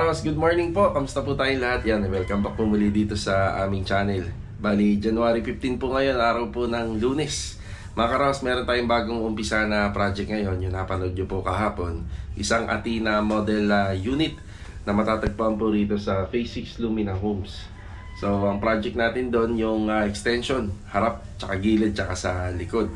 Karaos, good morning po. Kamusta po tayong lahat? Yan, welcome back po muli dito sa aming channel. Bali, January 15 po ngayon, araw po ng Lunes. Mga Karaos, meron tayong bagong umpisa na project ngayon. Yung napanood nyo po kahapon. Isang Athena model unit na matatagpuan po rito sa Phase 6 Lumina Homes. So, ang project natin doon yung extension, harap, tsaka gilid, tsaka sa likod.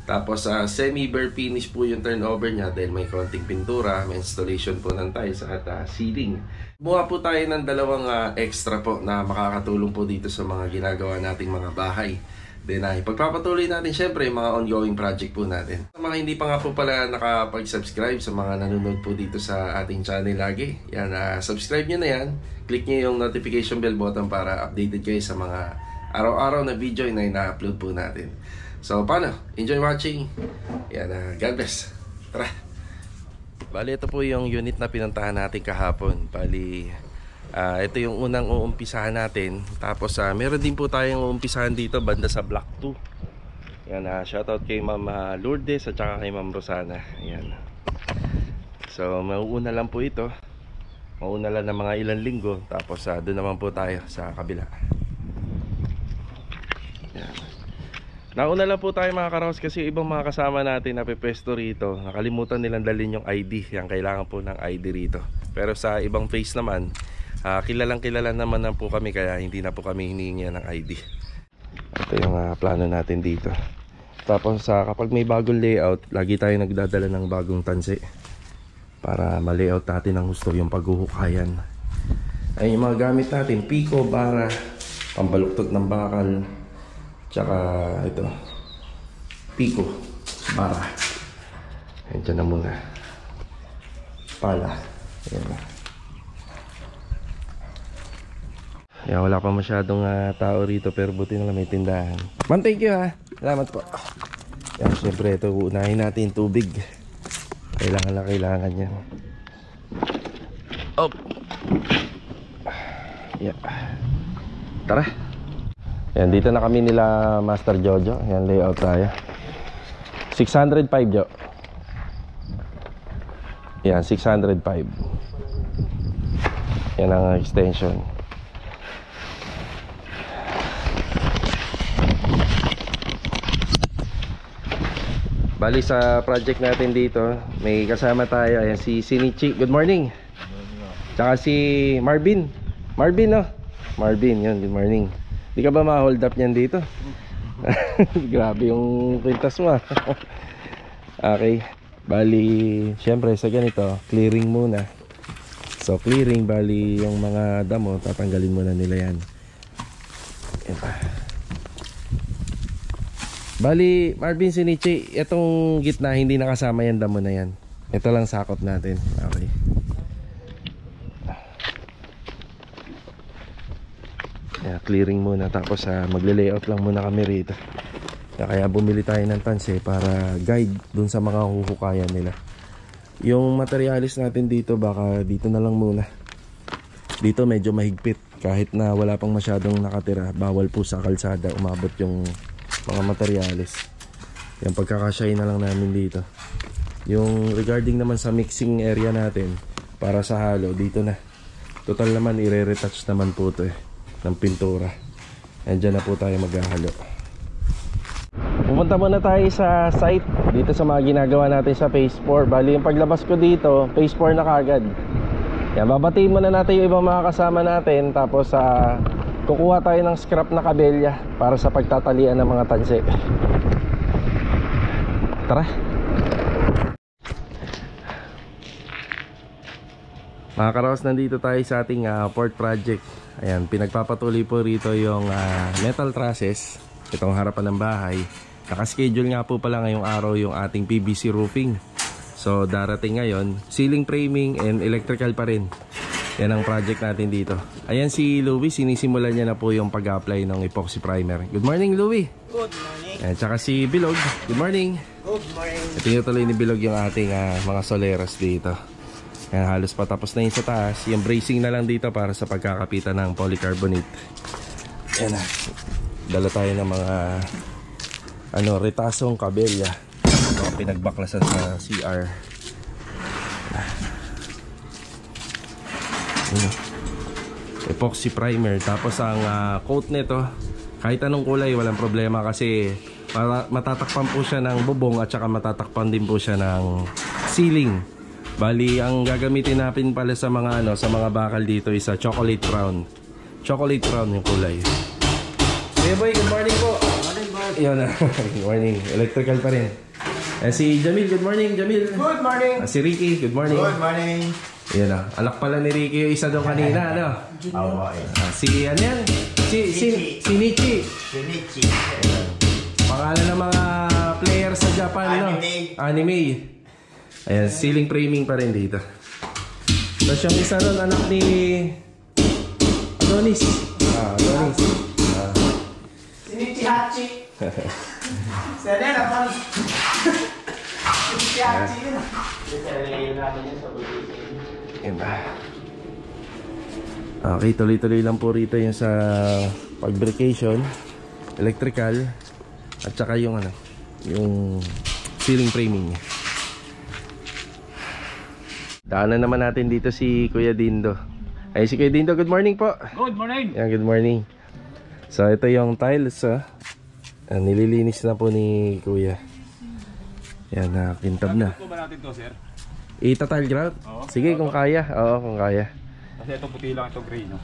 Tapos semi-bare finish po yung turnover niya dahil may konting pintura, may installation po ng tiles at ceiling. Buha po tayo ng dalawang extra po na makakatulong po dito sa mga ginagawa nating mga bahay. Then ipagpapatuloy natin syempre yung mga ongoing project po natin. Sa mga hindi pa nga po pala nakapag-subscribe, sa mga nanonood po dito sa ating channel lagi, yan, subscribe nyo na yan. Click nyo yung notification bell button para updated kayo sa mga araw-araw na video na ina-upload po natin. So, paano? Enjoy watching. Yan, God bless. Tara. Bali, ito po yung unit na pinuntahan natin kahapon. Bali, ito yung unang uumpisahan natin. Tapos, meron din po tayong uumpisahan dito banda sa Block 2. Yan, shoutout kay Ma'am Lourdes at saka kay Ma'am Rosana. Yan. So, mauuna lang po ito. Mauuna lang ng mga ilang linggo. Tapos, doon naman po tayo sa kabila. Yan. Nauna lang po tayo mga Karaos kasi ibang mga kasama natin na pepesto rito, nakalimutan nilang dalhin yung ID. Yan, kailangan po ng ID rito. Pero sa ibang face naman, kilalang kilala naman na po kami, kaya hindi na po kami hinihingi ng ID. Ito yung plano natin dito. Tapos kapag may bagong layout, lagi tayo nagdadala ng bagong tansi para ma-layout natin ang gusto yung paghuhukayan. Ay yung mga gamit natin, piko, bara, pambaluktot ng bakal, tsaka ito, piko, bara. Ayan, dyan na muna. Pala. Ayan na. Ayan, wala pa masyadong tao rito, pero buti na lang may tindahan. Ma'am, thank you ha. Salamat po. Ayan, syempre ito, unahin natin tubig. Kailangan yan. Up. Yeah. Tara. Yan, dito na kami nila Master Jojo. Yan, layout tayo. 605 Jo. Yan, 605. Yan ang extension. Bali sa project natin dito, may kasama tayo. Ayan, si Sinichi. Good morning. Tsaka si Marvin. Marvin, no? Marvin, yun. Good morning. Di ka ba ma-hold up niyan dito? Grabe yung kwintas mo. Okay. Bali, syempre sa ganito, clearing muna. So clearing, bali yung mga damo, tatanggalin muna nila yan. Bali, Marvin, Sinichi, itong gitna hindi nakasama yan damo na yan. Ito lang sakop natin. Okay. Clearing muna, tapos magle-layout lang muna kami rito. Kaya bumili tayo ng tanse para guide dun sa mga huhukayan nila. Yung materialis natin dito, baka dito na lang muna. Dito medyo mahigpit, kahit na wala pang masyadong nakatira. Bawal po sa kalsada umabot yung mga materialis. Yung pagkakasyahin na lang namin dito. Yung regarding naman sa mixing area natin, para sa halo, dito na. Total naman i-retouch naman po ito ng pintura. Andyan na po tayo maghahalo. Pumunta muna tayo sa site dito sa mga ginagawa natin sa Phase 4. Bali yung paglabas ko dito, Phase 4 na kagad. Yan, babatiin muna natin yung ibang mga kasama natin. Tapos kukuha tayo ng scrap na kabelya para sa pagtatalian ng mga tanse. Tara. Mga Karaos, nandito tayo sa ating port project. Ayan, pinagpapatuloy po rito yung metal trusses. Itong harapan ng bahay. Nakaschedule nga po pala ngayong araw yung ating PVC roofing. So darating ngayon, ceiling framing and electrical pa rin. Yan ang project natin dito. Ayan si Louie, sinisimulan niya na po yung pag-apply ng epoxy primer. Good morning, Louie. Good morning. Ayan, tsaka si Bilog. Good morning. Good morning. Tinutuloy ni Bilog yung ating mga soleras dito. Yan, halos patapos na yun sa taas. Yung bracing na lang dito para sa pagkakapitan ng polycarbonate. Yan na. Dala tayo ng mga retasong kabelya. Mga pinagbaklasan sa CR. Yun. Epoxy primer. Tapos ang coat nito, kahit anong kulay walang problema kasi matatakpan po siya ng bubong at saka matatakpan din po siya ng ceiling. Bali ang gagamitin natin pala sa mga sa mga bakal dito is chocolate brown. Chocolate brown yung kulay. Hey boy, good morning po. Morning boss. Yun na. Good morning. Electrical pa rin. Si Jamil, good morning Jamil. Good morning. Si Ricky, good morning. Good morning. Yan na. Anak pala ni Ricky yung isa doon kanina, ano? Si ano yan? Si Nichi. Si Nichi. Pangalan ng mga players sa Japan, Anime. no? Anime. Ayan, ceiling framing pa rin dito. Tapos yung isa ron, anak ni Adonis. Adonis. Si Nichi Hachi. Sana na pa. Si Nichi Hachi yun. Yun natin yun sa bulitin. Okay, tuloy-tuloy lang po rito yung sa fabrication, electrical, at saka yung yung ceiling framing. Daanan naman natin dito si Kuya Dindo. Ay, si Kuya Dindo, good morning po. Good morning. Yeah, good morning. So ito yung tiles, nililinis na po ni Kuya. Yan, kintab na. Ano ba natin to, sir? Ita-tile grout? Sige, kung kaya. Oo, kung kaya. Kasi ito puti lang, ito gray, no?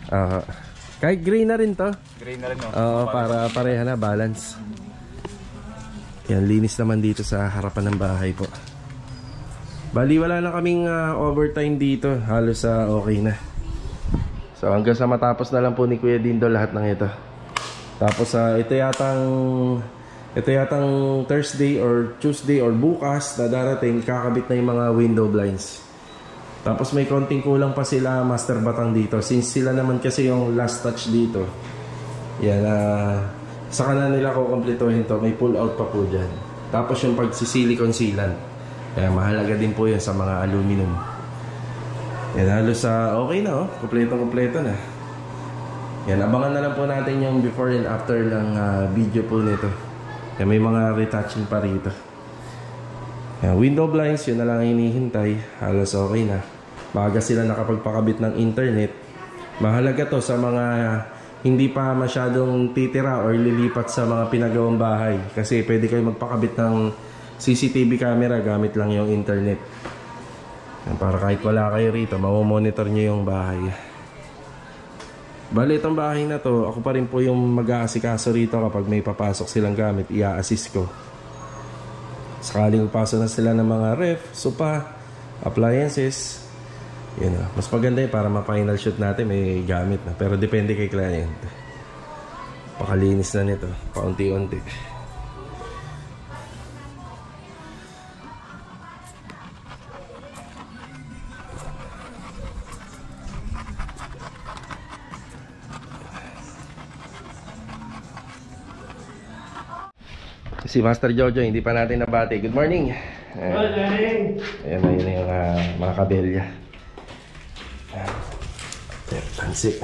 Kahit gray na rin to. Gray na rin, no? Oo, para pareha na, balance. Yan, linis naman dito sa harapan ng bahay po. Bali, wala na kaming overtime dito. Halos okay na. So hanggang sa matapos na lang po ni Kuya Dindo lahat ng ito. Tapos ito yatang Thursday or Tuesday or bukas na darating, kakabit na yung mga window blinds. Tapos may konting kulang pa sila Master Batang dito. Since sila naman kasi yung last touch dito. Yan, saka na nila kukumpletuhin to. May pull out pa po dyan. Tapos yung pagsisilicon sealant. Kaya mahalaga din po yan sa mga aluminum. Yan, halos okay na, oh. Kompleto na. Yan, abangan na lang po natin yung before and after ng video po nito. Yan, may mga retouching pa rito. Yan, window blinds, yun na lang hinihintay. Halos okay na. Maaga sila nakapagpakabit ng internet. Mahalaga to sa mga hindi pa masyadong titira or lilipat sa mga pinagawang bahay. Kasi pwede kayo magpakabit ng CCTV camera gamit lang yung internet. Yan, para kahit wala kayo rito, mamomonitor nyo yung bahay. Bali, itong bahay na to, ako pa rin po yung mag-aasikaso rito kapag may papasok silang gamit, i-assist ko. Sakaling pasok na sila ng mga ref, sopa, appliances. Yun na. Mas maganda yun para ma-final shoot natin, may gamit na. Pero depende kay client. Pakalinis na nito, paunti-unti. Si Master Jojo, hindi pa natin nabati. Good morning. Good morning. Ayan na yun yung mga kabelya. Tansi.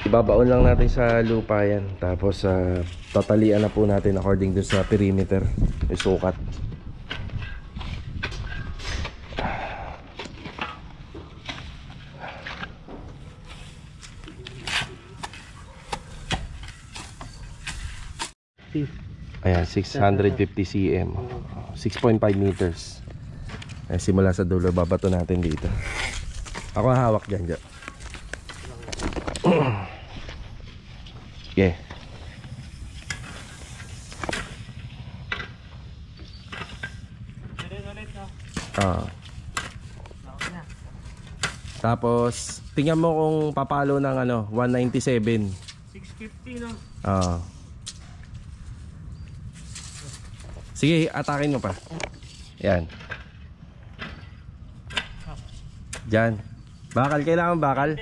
Ibabaon lang natin sa lupa yan. Tapos tatalian na po natin according dun sa perimeter. May sukat. Ayan, 650 cm, 6.5 meters. Ayan, simula sa dulo, babato natin dito. Ako hawak dyan. Okay. Tapos tingnan mo kung papalo ng 197. 650, no? Sige, atakin mo pa. Yan. Diyan. Bakal, kailangan bakal?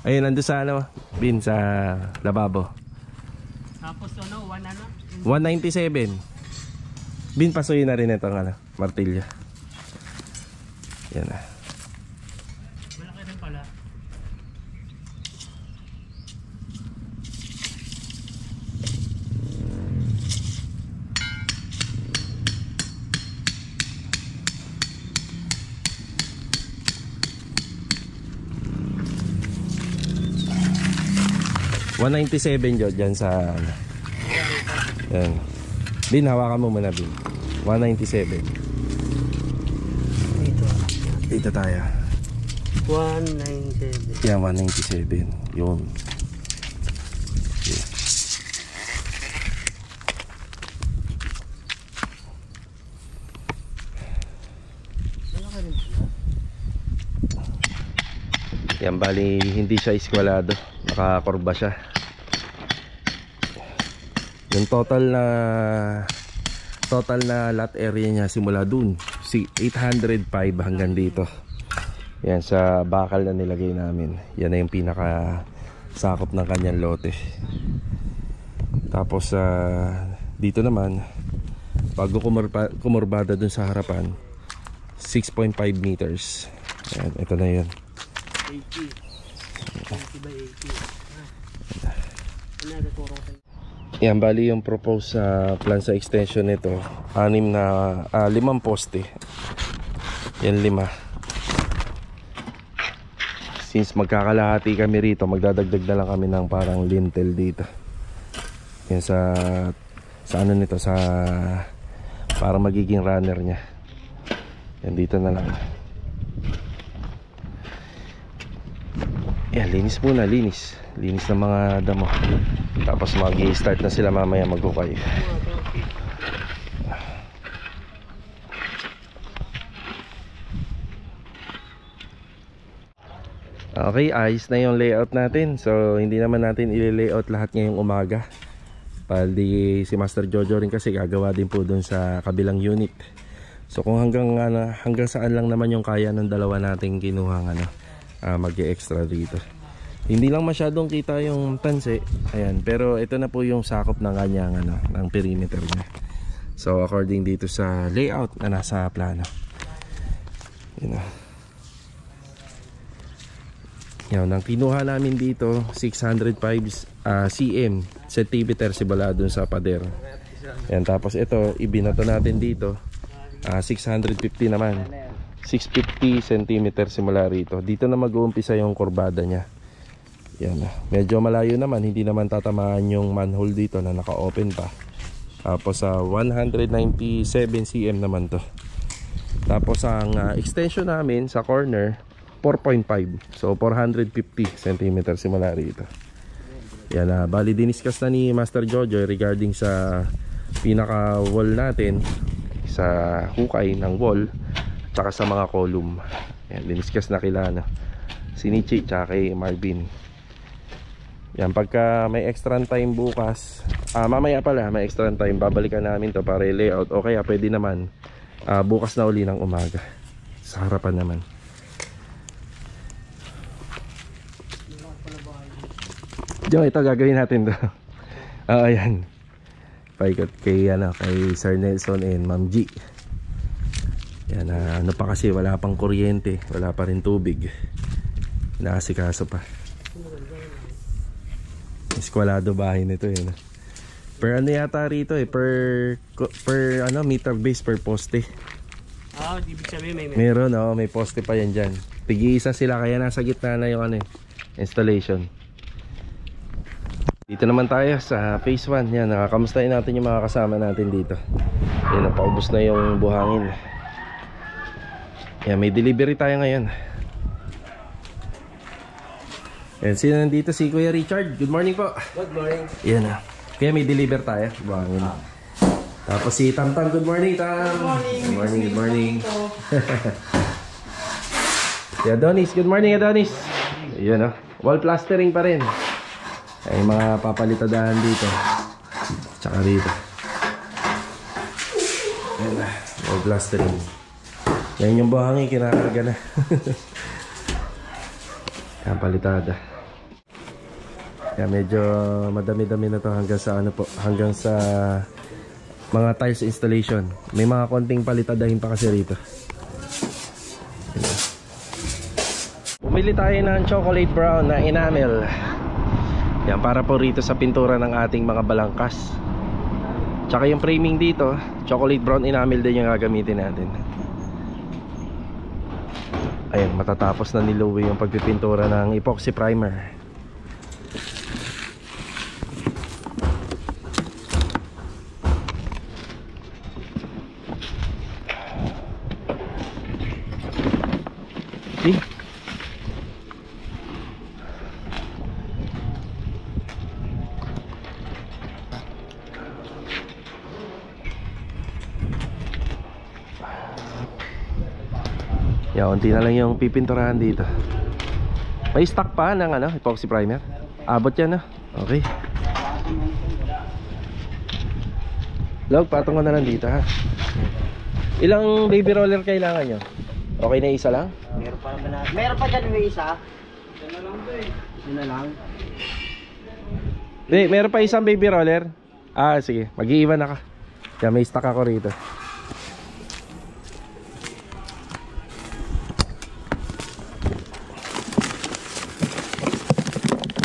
Ayun, nandun sa bin sa lababo. Tapos 197. Bin, pasuyin na rin itong martilyo. Yan na. Malaki rin pala. 197 yun dyan sa yan. Bin, hawakan mo muna Bin. 197. Dito tayo. 197. Yan, 197. Yun. Okay. Yan, bali hindi siya iskwalado, nakakurba siya. Yung total na lot area niya simula dun 805 hanggang dito. Yan, sa bakal na nilagay namin. Yan na yung pinaka sakop ng kanyang lote. Tapos dito naman bago kumurbada dun sa harapan 6.5 meters. Yan, ito na yun. 80 by 80. Yan, bali yung proposed plan sa extension nito 5 poste. Yan 5. Since magkakalahati kami rito, magdadagdag na lang kami ng parang lintel dito. Yan sa ano nito, sa para magiging runner niya. Yan dito na lang. Yan, linis muna, linis ng mga damo. Tapos mag-i-start na sila mamaya maghukay. Okay, ayos na yung layout natin. So hindi naman natin i-layout lahat ngayong umaga. Paldi si Master Jojo rin kasi gagawa din po dun sa kabilang unit. So kung hanggang saan lang naman yung kaya ng dalawa nating kinuhang mag-e-extra dito. Hindi lang masyadong kita yung tanse. Ayan, pero ito na po yung sakop ng kanyang ng perimeter niya. So according dito sa layout na nasa plano. Yan, ang kinuha namin dito 605 cm centimeter simula dun sa pader. Yan, tapos ito ibinato natin dito 650 naman. 650 cm simula rito. Dito na mag-uumpisa yung kurbada niya. Yan, medyo malayo naman, hindi naman tatamaan yung manhole dito na naka-open pa. Tapos 197 cm naman to. Tapos ang extension namin sa corner 4.5. So 450 cm simula rito. Yan, bali diniscuss na ni Master Jojo regarding sa pinaka wall natin, sa hukay ng wall, tsaka sa mga column. Yan, diniscuss na kila si Nichi tsaka kay Marvin. Yan, pagka may extra time bukas, mamaya pala may extra time, babalikan namin to para i-layout. O kaya pwede naman bukas na uli ng umaga. Sa harapan naman. Diyo, ito gagawin natin to. Ayan. Paikot kay Sir Nelson and Ma'am G. Yan, ano pa kasi, wala pang kuryente, wala pa rin tubig. Naasikaso pa. Eskwalado bahay nito yun. Per ano yata rito per meter base per poste. Ibig sabihin Meron, may poste pa yan dyan. Tig-iisa sila, kaya nasa gitna na yung installation. Dito naman tayo sa phase 1. Yan, nakakamustahin natin yung mga kasama natin dito. Yan, napaubos na yung buhangin. Yan, may delivery tayo ngayon. Yan, sino nandito? Si Kuya Richard. Good morning po. Good morning. Yan kaya may deliver tayo. Buhangin. Tapos si Tam. Good morning, Tam. Good morning. Good morning. Si Adonis. Good morning, Adonis. Yan, wall plastering pa rin. Ay, mga papalitadahan dito. Tsaka dito. Yan na, wall plastering. Yan yung buhangin, kinakarga na. Yan, palitada. Yan, medyo madami-dami na to hanggang sa hanggang sa mga tiles installation. May mga konting palitadahin pa kasi rito. Bumili tayo ng chocolate brown na enamel. Yan, para po rito sa pintura ng ating mga balangkas. Tsaka yung framing dito, chocolate brown enamel din yung gagamitin natin. Ayan, matatapos na ni Louie yung pagpipintura ng epoxy primer. See? Yan, unti na lang yung pipinturahan dito. May stock pa ng ano, epoxy primer. Abot yan, no? Okay. Log, patong ko na lang dito, ha? Ilang baby roller kailangan nyo? Okay na isa lang? Meron pa naman na. Meron pa dyan may isa. Yan na lang to eh. Yan na lang. Hindi, meron pa isang baby roller. Ah, sige. Mag-iiwan na ka. Kaya may stock ako rito.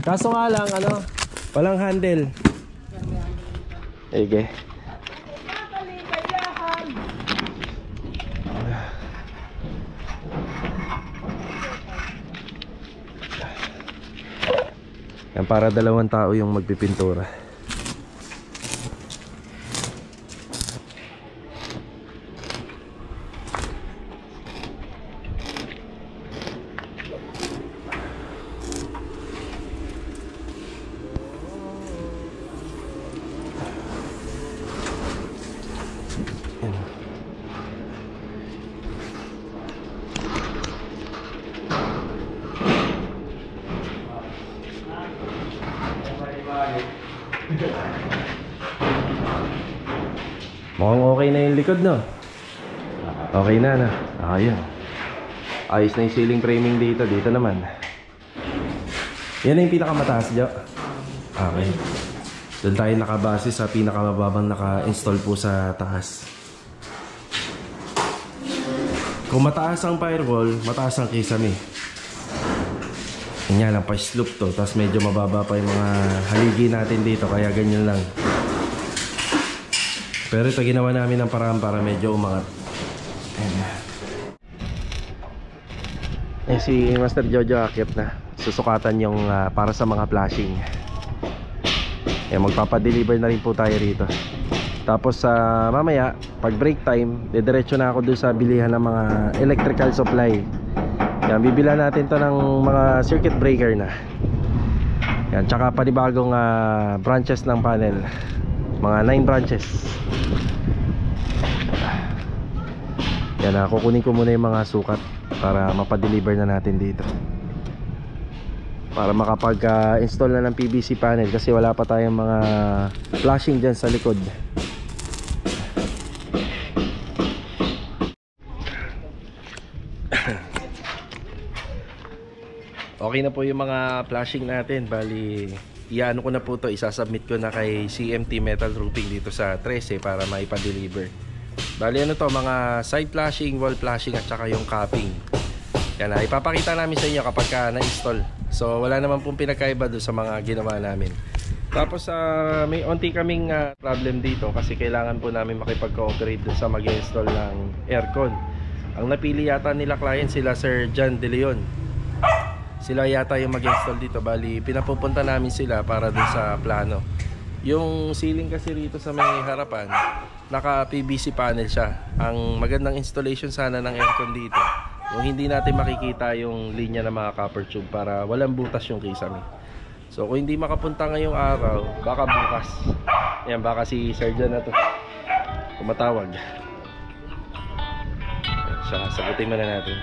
Kaso nga lang, ano, walang handle. Sige. Yan, para 2 tao yung magpipintura. Mukhang okay na yung likod, no? Okay na, no? Ayun. Ayos na yung ceiling framing dito. Dito naman. Yan na yung pinakamataas, Jo. Okay. Doon tayo nakabase sa pinakamababang naka-install po sa taas. Kung mataas ang firewall, mataas ang kisame. Yan lang, pa-slope to. Tapos medyo mababa pa yung mga haligi natin dito. Kaya ganyan lang. Pero ito ginawa namin ng paraan para medyo umangat. Eh, si Master Jojo akit na. Susukatan yung para sa mga flashing. Eh, magpapadeliver na rin po tayo rito. Tapos mamaya, pag break time, didiretso na ako dun sa bilihan ng mga electrical supply. Yan, bibila natin to ng mga circuit breaker na. Yan, tsaka panibagong branches ng panel. Mga 9 branches. Yan, kukunin ko muna yung mga sukat para mapadeliver na natin dito. Para makapag-install na ng PVC panel kasi wala pa tayong mga flashing dyan sa likod. Okay na po yung mga flashing natin. Bali, iano ko na po to, isasubmit ko na kay CMT Metal Roofing dito sa 13 para maipa-deliver. Bali ano to, mga side flashing, wall flashing at saka yung capping. Yan na, ipapakita namin sa inyo kapag na-install. So wala naman pong pinagkaiba doon sa mga ginawa namin. Tapos may onti kaming problem dito kasi kailangan po namin makipag-cooperate doon sa mag-install ng aircon. Ang napili yata nila client sila Sir John De Leon. Sila yata yung mag-install dito. Bali, pinapupunta namin sila para dun sa plano. Yung ceiling kasi rito sa may harapan, naka PVC panel siya. Ang magandang installation sana ng aircon dito, yung hindi natin makikita yung linya ng mga copper tube para walang butas yung kisame. So kung hindi makapunta ngayong araw, baka bukas. Ayan, baka si Sir John na to kumatawag. Siya, sagutin muna natin.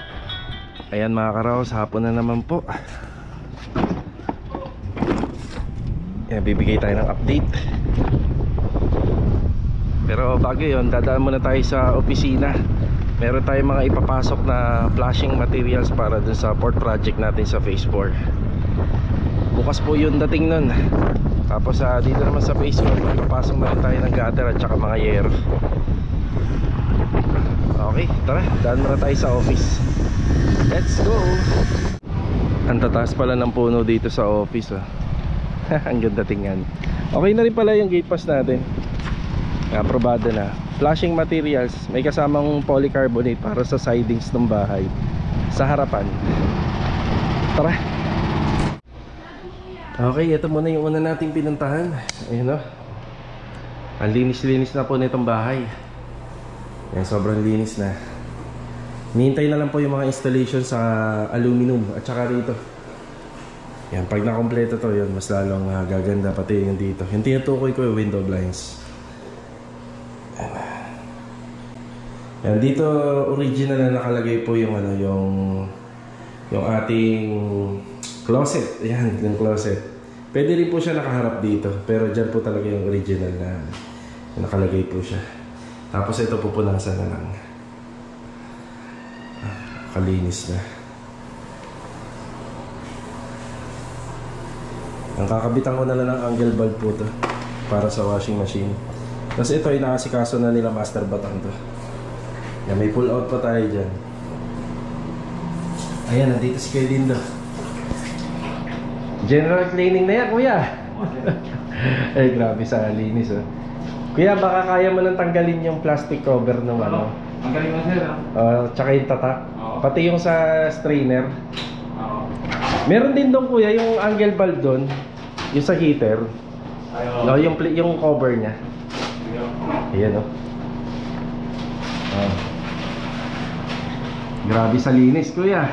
Ayan mga karaos, hapon na naman po. Ayan, bibigay tayo ng update. Pero bago yun, dadaan muna tayo sa opisina. Meron tayong mga ipapasok na flashing materials para dun sa port project natin sa phase 4. Bukas po yung dating nun. Tapos dito naman sa phase 1, ipapasok na rin tayo ng gutter at saka mga yero. Okay, tara, daan muna tayo sa office. Let's go! Ang tataas pala ng puno dito sa office, oh. Ang ganda tingnan. Okay na rin pala yung gate pass natin. Aprobado na. Flashing materials, may kasamang polycarbonate para sa sidings ng bahay sa harapan. Tara! Okay, ito muna yung una nating pinuntahan. Ayun, oh. Ang linis-linis na po nitong bahay. Ayan, sobrang linis na. Hinihintay na lang po yung mga installation sa aluminum at saka rito. Yan, pag nakompleto to, yun, mas lalong gaganda pati yung dito. Yung tinutukoy ko yung window blinds. Yan, dito original na nakalagay po yung ano, yung ating closet. Ayan, yung closet. Pwede rin po siya nakaharap dito, pero dyan po talaga yung original na nakalagay po siya. Tapos ito pupunasan na lang. Kalinis na. Ang kakabitan ko na lang ng angle bulb po to para sa washing machine. Tapos ito ay nakasikaso na nila master batang to. Yan, may pull out pa tayo dyan. Ayan, nandito si Kuya Dindo. General cleaning na yan, kuya. Ay, grabe sa linis, oh. Kuya, baka kaya mo nang tanggalin yung plastic cover ng ano. Tanggalin mo sir, Tsaka yung tatak. Pati yung sa strainer. Oo. Meron din doon, kuya, yung angle bulb doon. Yung sa heater. No, yung cover niya. Ayan, oh. Grabe sa linis, kuya.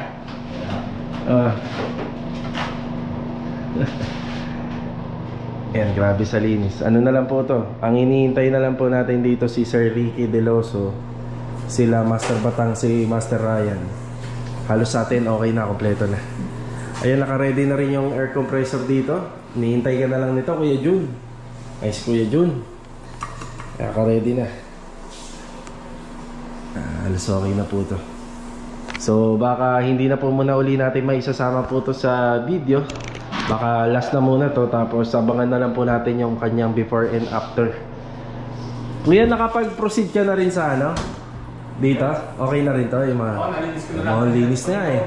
Ayan, grabe sa linis. Ano na lang po to? Ang hinihintay na lang po natin dito si Sir Ricky Deloso, sila Master Batang, si Master Ryan. Halos sa atin okay na, kompleto na. Ayan, naka-ready na rin yung air compressor dito. Hinihintay ka na lang nito, Kuya Jun. Nice, Kuya Jun. Naka-ready na. Halos okay na po to. So baka hindi na po muna uli natin maisasama po to sa video. Baka last na muna to, tapos abangan na lang po natin yung kanyang before and after. Kuya, nakapag-proceed ka na rin sa ano? Dito? Okay na rin to? Yung mga nalinis ko na lang. linis na eh.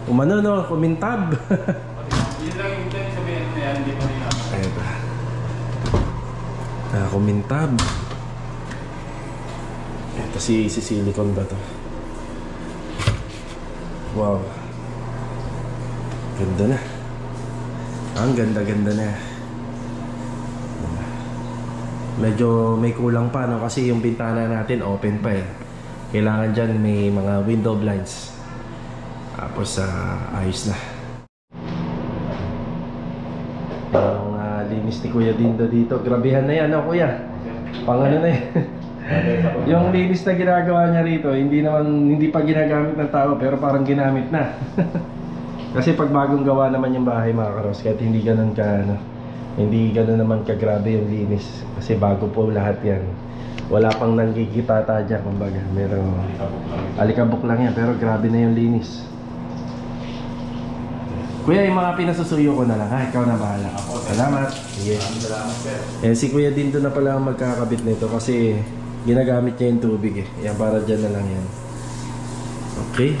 Umano no, kumintab. Yun lang yung sabihin na yan, hindi pa nila. Eto. Kumintab. Ito si silicone ba to? Wow. Ganda na. Ang ganda-ganda na. Medyo may kulang pa, no? Kasi yung bintana natin open pa eh. Kailangan dyan may mga window blinds. Tapos ayos na. Yung linis ni Kuya Dindo dito. Grabehan na yan, no, Kuya? Pang ano na yan. Yung linis na ginagawa niya rito, hindi pa ginagamit ng tao, pero parang ginamit na. Kasi pag bagong gawa naman yung bahay, mga karos, kahit hindi ganun naman kagrabe yung linis. Kasi bago po lahat yan. Wala pang nanggigitata dyan, kumbaga. Meron alikabok lang yan, pero grabe na yung linis. Kuya, yung mga pinasusuyo ko na lang, ha? Ikaw na bahala. Salamat. Yes. Salamat sir. Si Kuya Dindo na pala ang magkakabit nito kasi ginagamit niya yung tubig eh. Yan, para dyan na lang yan. Okay.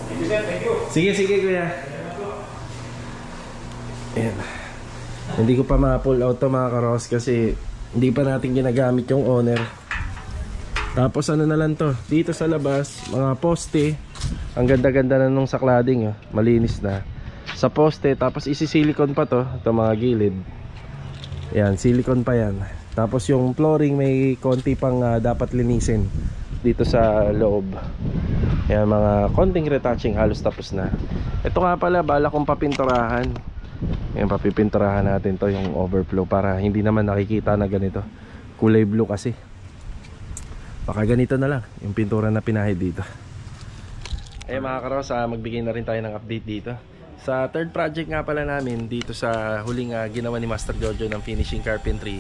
Thank you sir, thank you. Sige kuya. Ayan. Hindi ko pa ma-pull out to, mga karos, kasi hindi pa natin ginagamit yung owner. Tapos ano na lang to, dito sa labas, mga poste. Ang ganda-ganda na nung saklading, oh. Malinis na. Sa poste, tapos isi-silicone pa to, ito mga gilid. Ayan, silicone pa yan. Tapos yung flooring may konti pang dapat linisin dito sa loob. Ayan, mga konting retouching, halos tapos na. Ito nga pala, bala kong papinturahan. Ayan, papipinturahan natin to, yung overflow, para hindi naman nakikita na ganito. Kulay blue kasi. Baka ganito na lang yung pintura na pinahid dito. Ayan mga karos, magbigay na rin tayo ng update dito. Sa third project nga pala namin dito sa huling ginawa ni Master Jojo ng finishing carpentry,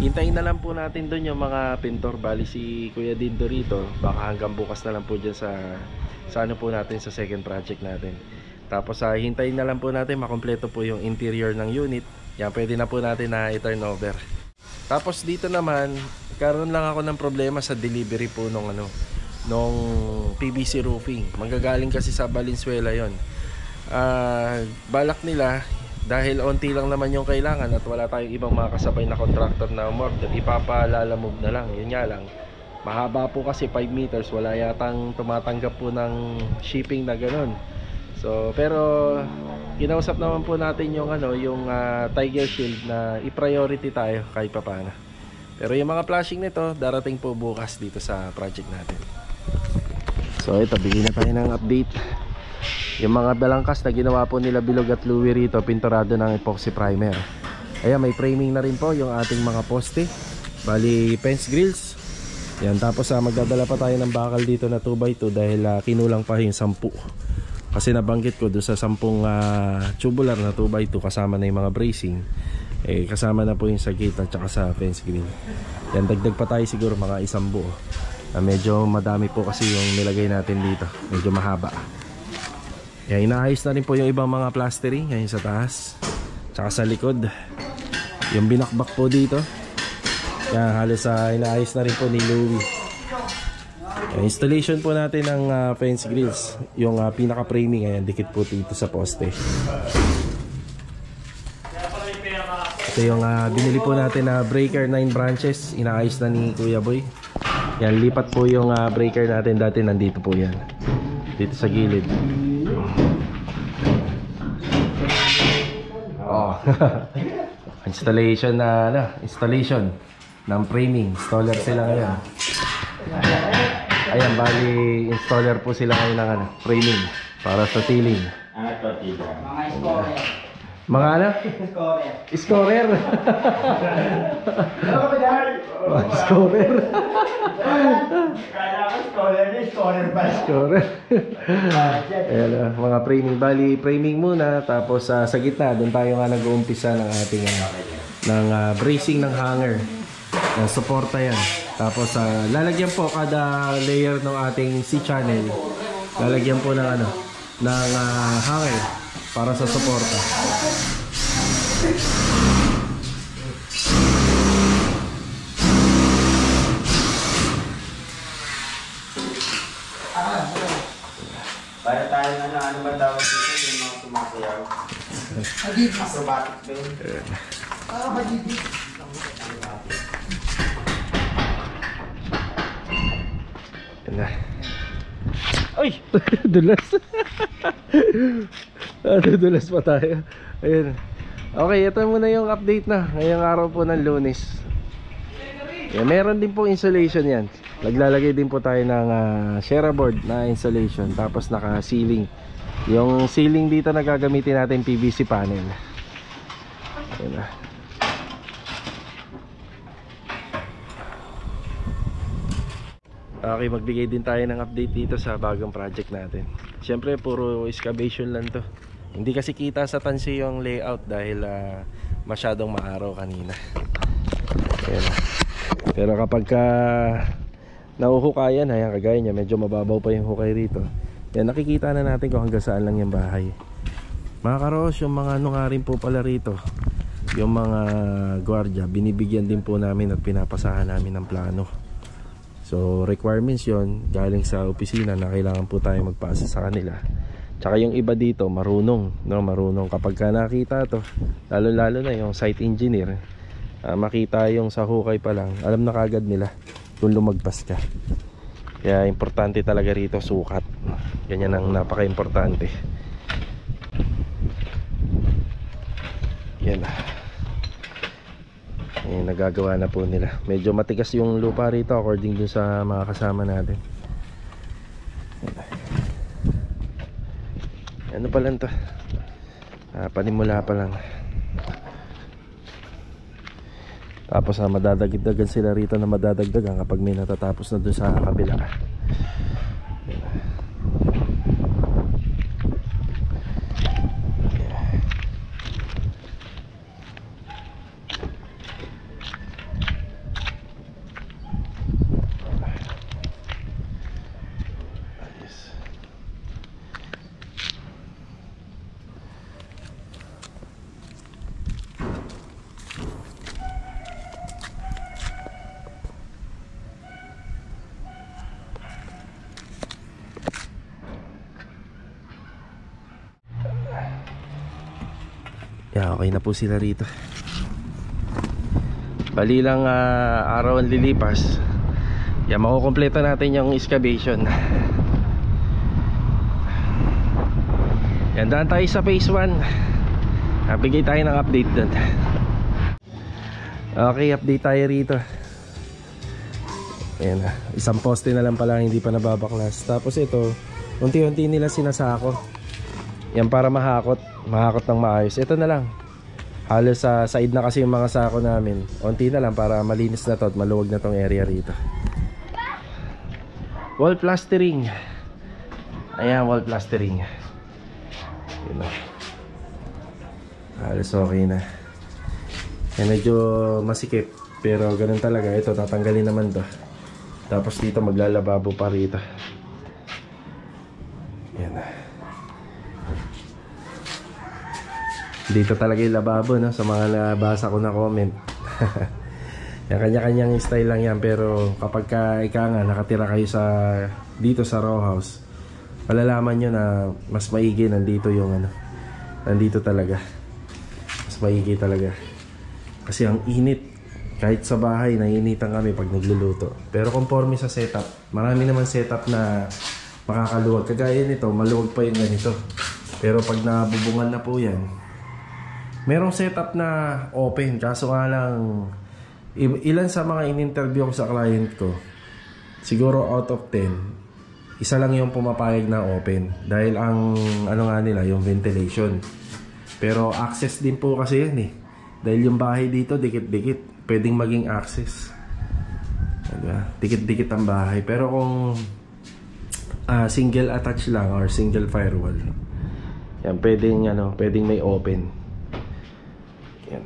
hintayin na lang po natin doon yung mga pintor. Bali si Kuya Dindo rito, baka hanggang bukas na lang po dyan sa ano po natin sa second project natin. Tapos hintayin na lang po natin makompleto po yung interior ng unit. Yan, pwede na po natin na i-turn over. Tapos dito naman, karoon lang ako ng problema sa delivery po nung PVC roofing. Manggagaling kasi sa Valenzuela yon. Balak nila, dahil onti lang naman yung kailangan at wala tayong ibang mga kasabay na contractor na umorder, ipapalalamove na lang. Yun nga lang, mahaba po kasi 5 meters, wala yatang tumatanggap po ng shipping na ganun. So pero kinausap naman po natin yung Tiger Shield na i-priority tayo kahit papaano. Pero yung mga flashing nito darating po bukas dito sa project natin. So So ito, bigyan na tayo ng update. Yung mga balangkas na ginawa po nila Bilog at Louie rito, pinturado ng epoxy primer. Ayan, may framing na rin po yung ating mga poste. Bali, fence grills. Yan, tapos magdadala pa tayo ng bakal dito na 2x2 dahil kinulang pa yung 10. Kasi nabanggit ko doon sa 10 tubular na 2x2 kasama na yung mga bracing. Kasama na po yung sa gate at saka sa fence grill. Yan, dagdag pa tayo siguro mga 1 buo. Medyo madami po kasi yung nilagay natin dito. Medyo mahaba. Yan, inaayos na rin po yung ibang mga plastering. Yan sa taas. Tsaka sa likod. Yung binakbak po dito. Yan, halos inaayos na rin po ni Louie. Yan, installation po natin ng fence grills. Yung pinaka-framing, ayan, dikit po dito sa poste. Ito yung binili po natin na breaker 9 branches. Inaayos na ni Kuya Boy. Yan, lipat po yung breaker natin. Dati nandito po yan. Dito sa gilid. Oh. Installation installation ng framing. Installer sila ngayon. Ayan, bali installer po sila ngayon ng framing para sa ceiling. Mga scorer. Mga ano? Scorer. Scorer. Ano ba dahil? Scorer. Kaya ako scorer ba? Scorer. Ayan, mga framing. Bali, framing muna. Tapos sa gitna, doon tayo nga nag-uumpisa ng ating ng bracing ng hanger. Suporta yan. Tapos lalagyan po kada layer ng ating C-channel. Lalagyan po ng ng hanger para sa suporta. Para tayo ano ba tawag dito yung mga sumasayaw? Acrobatic ba yun? Ay! Dulas. Dulas pa tayo. Ayun. Okay, ito muna yung update na ngayong araw po ng Lunes. Meron din po insulation yan. Naglalagay din po tayo ng Shera board na insulation. Tapos naka ceiling. Yung ceiling dito na gagamitin natin PVC panel. Ayun na. Okay, magbigay din tayo ng update dito sa bagong project natin. Siyempre puro excavation lang to. Hindi kasi kita sa tansi yung layout dahil masyadong maaraw kanina. Ayan. Pero kapag nauhukayan, ayan, kagaya niya, medyo mababaw pa yung hukay rito. Yan, nakikita na natin kung hanggang saan lang yung bahay. Mga karos, yung mga nga rin po pala rito, yung mga gwardiya, binibigyan din po namin at pinapasahan namin ng plano. So requirements yon galing sa opisina na kailangan po tayo magpasa sa kanila. Tsaka yung iba dito marunong, no? Marunong kapag ka nakita to, lalo na yung site engineer, makita yung sa hukay pa lang, alam na kagad nila kung lumagpas ka. Kaya importante talaga rito sukat. Ganyan ang napaka-importante. Yan. Ayan, nagagawa na po nila. Medyo matigas yung lupa rito according dun sa mga kasama natin. Ano pa lang to? Panimula pa lang. Tapos madadagdagan sila rito na madadagdagan kapag may natatapos na dun sa kabila. Okay na po sila rito. Bali lang araw ang lilipas. Makukumpleto natin yung excavation. Yan, daan tayo sa phase 1. Bigay tayo ng update doon. Okay, update tayo rito. Ayan na. Isang poste na lang pala hindi pa nababaklas. Tapos ito, unti-unti nila sinasako. Yan para mahakot ng maayos. Ito na lang. Halos sa side na kasi yung mga sako namin. Unti na lang para malinis na to at maluwag na tong area rito. Wall plastering. Ayan, wall plastering. Yun na. Halos okay na. Medyo masikip. Pero ganun talaga. Ito, tatanggalin naman to. Tapos dito maglalababo pa rito. Yan na. Dito talaga yung lababo, no? Sa mga nabasa ko na comment. Yung kanya-kanyang style lang yan. Pero kapag ika nga nakatira kayo dito sa row house, malalaman nyo na mas maigi nandito yung nandito talaga. Mas maigi talaga. Kasi ang init. Kahit sa bahay, naiinitan kami pag nagluluto. Pero conforme sa setup, marami naman setup na makakaluwag. Kagaya nito, maluwag pa yung ganito. Pero pag nabubungan na po yan, merong setup na open. Kaso nga lang, ilan sa mga in-interview ko sa client ko, siguro out of 10, isa lang yung pumapayag na open. Dahil ang nga nila, yung ventilation. Pero access din po kasi yan eh. Dahil yung bahay dito, dikit-dikit. Pwedeng maging access. Diba? Dikit-dikit ang bahay. Pero kung single attach lang or single firewall, yan, pwedeng may open. Yan.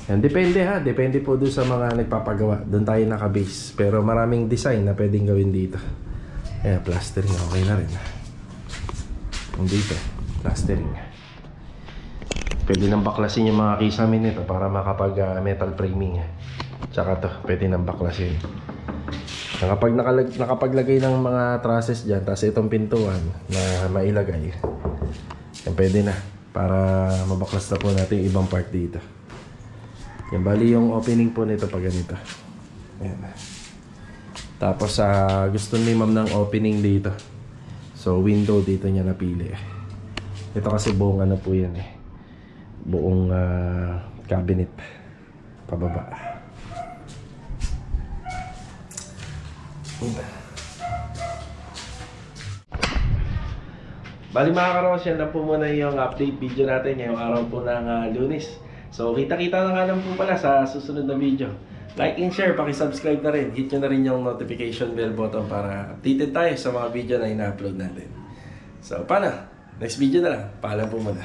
Yan, depende ha. Depende po doon sa mga nagpapagawa. Doon tayo naka-base. Pero maraming design na pwedeng gawin dito. Ayan, plastering. Okay na rin. Kung dito, plastering. Pwede nang baklasin yung mga kisame nito para makapag metal framing. Tsaka to, pwede nang baklasin. Kapag nakapaglagay ng mga trusses dyan, tapos itong pintuan na mailagay, yan pwede na. Para mabaklas na po natin yung ibang part dito. Yan, bali yung opening po nito pag ganito. Ayan. Tapos gusto ni ma'am ng opening dito. So window dito niya napili. Ito kasi buong po yan eh. Buong cabinet pababa. Bali mga karos, yan lang po muna yung update video natin ngayong araw po ng Lunes. So kita-kita na nga lang po pala sa susunod na video. Like and share, paki-subscribe na rin. Hit nyo na rin yung notification bell button para updated tayo sa mga video na ina-upload natin. So paano? Next video na lang. Paalam po muna.